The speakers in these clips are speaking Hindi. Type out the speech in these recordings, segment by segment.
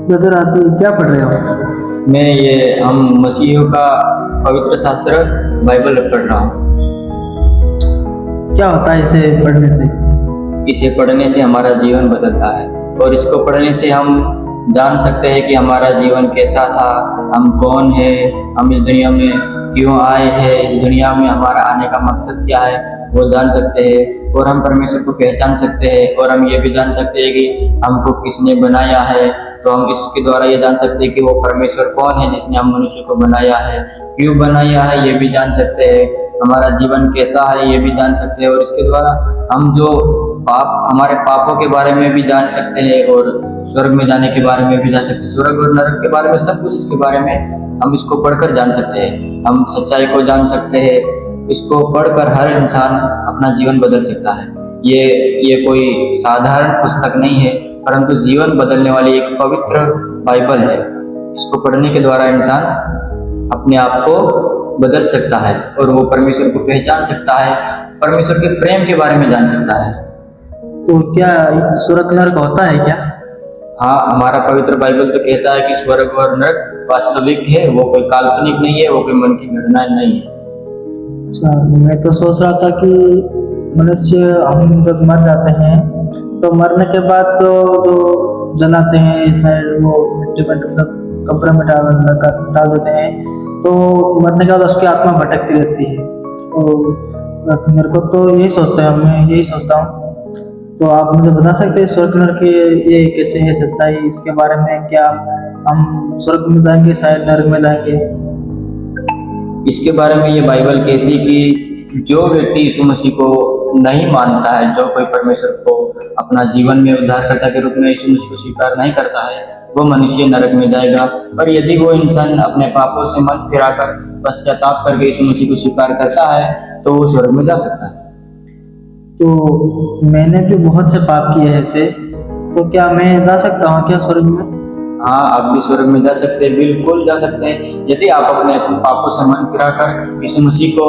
ब्रदर आप ये क्या पढ़ रहे हो? हम मसीहियों का पवित्र शास्त्र बाइबल पढ़ रहा हूँ। क्या होता है इसे पढ़ने से? इसे पढ़ने से हमारा जीवन बदलता है और इसको पढ़ने से हम जान सकते हैं कि हमारा जीवन कैसा था, हम कौन है, हम इस दुनिया में क्यों आए हैं, इस दुनिया में हमारा आने का मकसद क्या है वो जान सकते हैं और हम परमेश्वर को पहचान सकते हैं और हम ये भी जान सकते हैं कि हमको किसने बनाया है। तो हम इसके द्वारा ये जान सकते हैं कि वो परमेश्वर कौन है जिसने हम मनुष्य को बनाया है, क्यों बनाया है ये भी जान सकते हैं, हमारा जीवन कैसा है ये भी जान सकते हैं और इसके द्वारा हम जो हमारे पापों के बारे में भी जान सकते हैं और स्वर्ग में जाने के बारे में भी जान सकते हैं, स्वर्ग और नरक के बारे में सब कुछ इसके बारे में हम इसको पढ़कर जान सकते हैं। हम सच्चाई को जान सकते हैं, इसको पढ़कर हर इंसान अपना जीवन बदल सकता है। ये कोई साधारण पुस्तक नहीं है परंतु जीवन बदलने वाली एक पवित्र बाइबल है। इसको पढ़ने के द्वारा इंसान अपने आप को बदल सकता है और वो परमेश्वर को पहचान सकता है, परमेश्वर के प्रेम के बारे में जान सकता है। तो क्या स्वर्ग नरक होता है क्या? हाँ, हमारा पवित्र बाइबल तो कहता है कि स्वर्ग और नरक वास्तविक है, वो कोई काल्पनिक नहीं है, वो कोई मन की घटना नहीं है। अच्छा, मैं तो सोच रहा था कि मनुष्य हम जब मर जाते हैं तो मरने के बाद तो जो जलाते हैं शायद वो मिट्टी में मतलब कब्र में डाल देते हैं, तो मरने के बाद उसकी आत्मा भटकती रहती है। तो मेरे को तो यही सोचता है, मैं यही सोचता हूँ। तो आप मुझे बता सकते हैं स्वर्ग नरक ये कैसे है, सच्चाई इसके बारे में? क्या हम स्वर्ग में जाएंगे शायद नरक में जाएंगे? इसके बारे में ये बाइबल कहती है कि जो व्यक्ति यीशु मसीह को नहीं मानता है, जो कोई परमेश्वर को अपना जीवन में उद्धारकर्ता के रूप में यीशु मसीह को स्वीकार नहीं करता है, वो मनुष्य नरक में जाएगा। पर यदि वो इंसान अपने पापों से मन फिराकर पश्चाताप करके यीशु मसीह को स्वीकार करता है तो वो स्वर्ग में जा सकता है। तो मैंने भी बहुत से पाप किए हैं ऐसे, तो क्या मैं जा सकता हूँ क्या स्वर्ग में? हाँ, आप भी स्वर्ग में जा सकते हैं, बिल्कुल जा सकते हैं। यदि आप अपने पापों से मन फिराकर यीशु मसीह को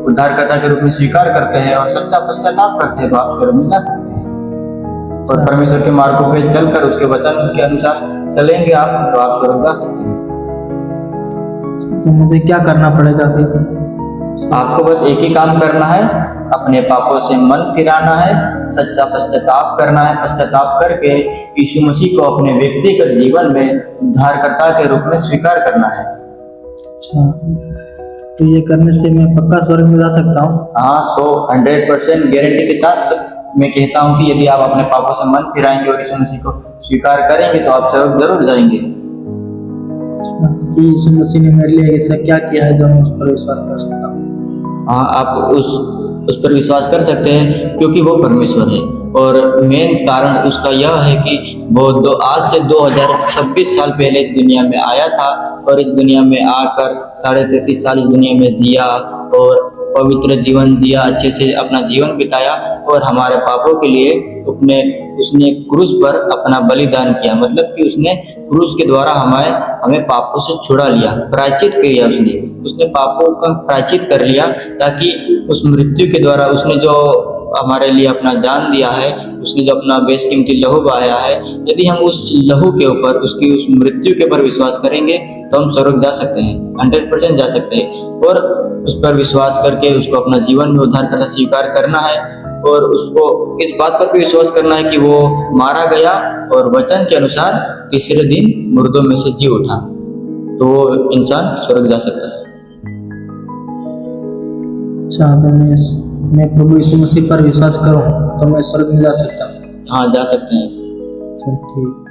उद्धारकर्ता के रूप में स्वीकार करते हैं और सच्चा पश्चाताप करते हैं तो आप स्वर्ग में जा सकते हैं और परमेश्वर के मार्गों पे चलकर उसके वचन के अनुसार चलेंगे आप तो आप स्वर्ग जा सकते हैं। तो मुझे क्या करना पड़ेगा फिर? आपको बस एक ही काम करना है, अपने पापों से मन फिराना है, सच्चा पश्चाताप करना है, पश्चाताप करके यीशु मसीह को अपने व्यक्तिगत जीवन में उद्धारकर्ता के रूप में स्वीकार करना है। अच्छा, तो ये करने से मैं पक्का स्वर्ग में जा सकता हूँ? हाँ, 100% गारंटी के साथ मैं कहता हूँ कि यदि आप अपने पापों से मन फिराएंगे और यीशु मसीह को स्वीकार करेंगे तो आप स्वर्ग जरूर जाएंगे। कि यीशु मसीह ने मेरे लिए ऐसा क्या किया है जो मैं उस पर विश्वास कर सकता हूँ? हाँ, आप उस पर विश्वास कर सकते हैं क्योंकि वो परमेश्वर है और मेन कारण उसका यह है कि वो आज से 2026 साल पहले इस दुनिया में आया था और इस दुनिया में आकर 33.5 साल इस दुनिया में जिया और पवित्र जीवन जिया, अच्छे से अपना जीवन बिताया और हमारे पापों के लिए उसने क्रूस पर अपना बलिदान किया। मतलब कि उसने क्रूस के द्वारा हमें पापों से छुड़ा लिया, प्रायश्चित किया। उसने पापों का प्रायश्चित कर लिया ताकि उस मृत्यु के द्वारा उसने जो हमारे लिए अपना जान दिया है, उसने जो अपना बेशकीमती लहू बहाया है, यदि हम उस लहू के ऊपर उसकी उस मृत्यु के ऊपर विश्वास करेंगे तो हम स्वर्ग जा सकते हैं, 100% जा सकते हैं। और उस पर विश्वास करके उसको अपना जीवन में उद्धारकर्ता स्वीकार करना है और उसको इस बात पर भी विश्वास करना है कि वो मारा गया और वचन के अनुसार तीसरे दिन मुर्दों में से जी उठा, तो वो इंसान स्वर्ग जा सकता है। अच्छा, तो मैं प्रभु यीशु मसीह पर विश्वास करूं तो मैं स्वर्ग में जा सकता हूँ? हाँ, जा सकते हैं। चल ठीक।